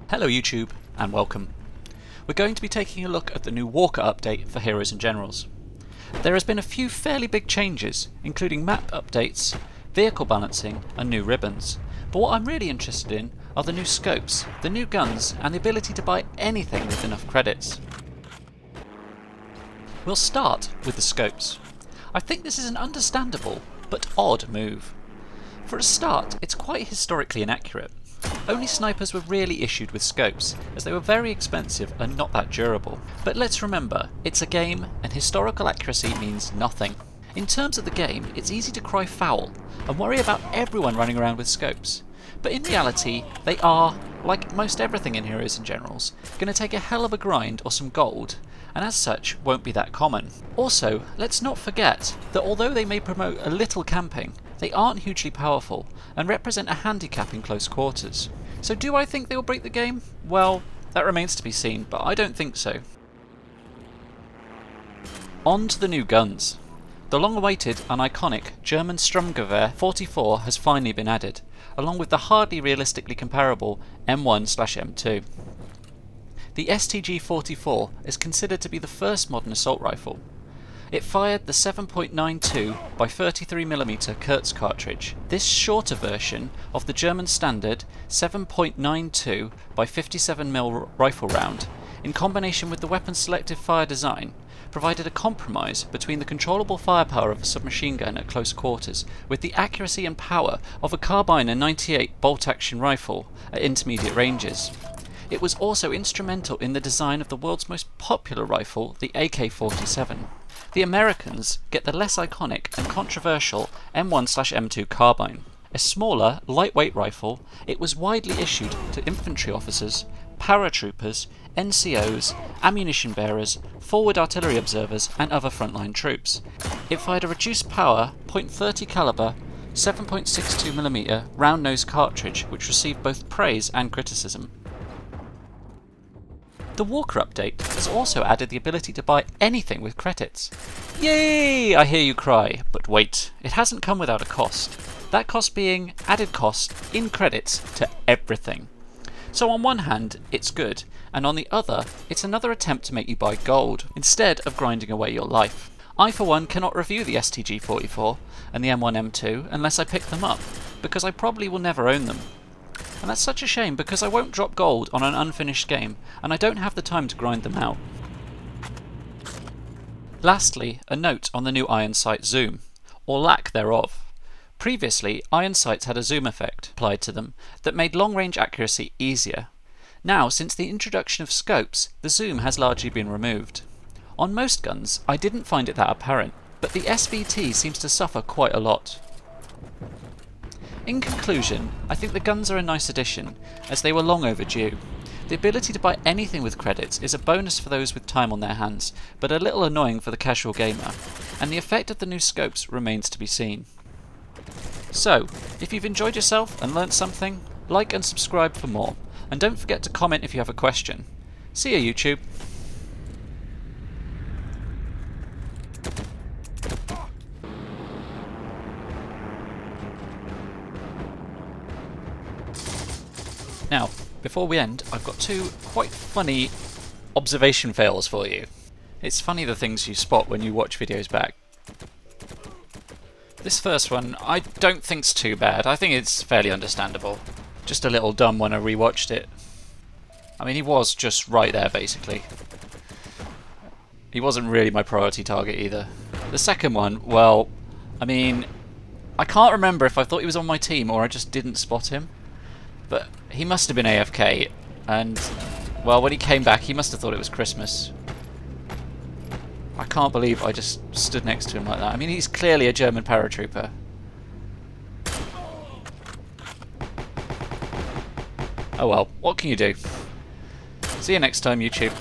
Hello YouTube, and welcome. We're going to be taking a look at the new Walker update for Heroes and Generals. There has been a few fairly big changes, including map updates, vehicle balancing and new ribbons. But what I'm really interested in are the new scopes, the new guns and the ability to buy anything with enough credits. We'll start with the scopes. I think this is an understandable but odd move. For a start, it's quite historically inaccurate. Only snipers were really issued with scopes, as they were very expensive and not that durable. But let's remember, it's a game and historical accuracy means nothing. In terms of the game, it's easy to cry foul and worry about everyone running around with scopes. But in reality, they are, like most everything in Heroes and Generals, going to take a hell of a grind or some gold, and as such won't be that common. Also, let's not forget that although they may promote a little camping, they aren't hugely powerful and represent a handicap in close quarters. So do I think they'll break the game? Well, that remains to be seen, but I don't think so. On to the new guns. The long-awaited and iconic German Sturmgewehr 44 has finally been added, along with the hardly realistically comparable M1/M2. The STG-44 is considered to be the first modern assault rifle. It fired the 7.92 by 33mm Kurz cartridge. This shorter version of the German standard 7.92 by 57mm rifle round, in combination with the weapon's selective fire design, provided a compromise between the controllable firepower of a submachine gun at close quarters with the accuracy and power of a Carbine 98 bolt-action rifle at intermediate ranges. It was also instrumental in the design of the world's most popular rifle, the AK-47. The Americans get the less iconic and controversial M1/M2 carbine. A smaller, lightweight rifle, it was widely issued to infantry officers, paratroopers, NCOs, ammunition bearers, forward artillery observers and other frontline troops. It fired a reduced power .30 caliber 7.62mm round-nose cartridge which received both praise and criticism. The Walker update has also added the ability to buy anything with credits. Yay, I hear you cry, but wait, it hasn't come without a cost. That cost being added cost in credits to everything. So on one hand, it's good, and on the other, it's another attempt to make you buy gold, instead of grinding away your life. I for one cannot review the STG-44 and the M1/M2 unless I pick them up, because I probably will never own them. And that's such a shame because I won't drop gold on an unfinished game and I don't have the time to grind them out. Lastly, a note on the new iron sight zoom, or lack thereof. Previously, iron sights had a zoom effect applied to them that made long-range accuracy easier. Now, since the introduction of scopes, the zoom has largely been removed. On most guns, I didn't find it that apparent, but the SVT seems to suffer quite a lot. In conclusion, I think the guns are a nice addition, as they were long overdue. The ability to buy anything with credits is a bonus for those with time on their hands, but a little annoying for the casual gamer, and the effect of the new scopes remains to be seen. So, if you've enjoyed yourself and learnt something, like and subscribe for more, and don't forget to comment if you have a question. See ya YouTube! Now, before we end, I've got two quite funny observation fails for you. It's funny the things you spot when you watch videos back. This first one, I don't think's too bad. I think it's fairly understandable. Just a little dumb when I rewatched it. I mean, he was just right there, basically. He wasn't really my priority target either. The second one, well, I mean, I can't remember if I thought he was on my team or I just didn't spot him. But he must have been AFK, and, well, when he came back, he must have thought it was Christmas. I can't believe I just stood next to him like that. I mean, he's clearly a German paratrooper. Oh well, what can you do? See you next time, YouTube.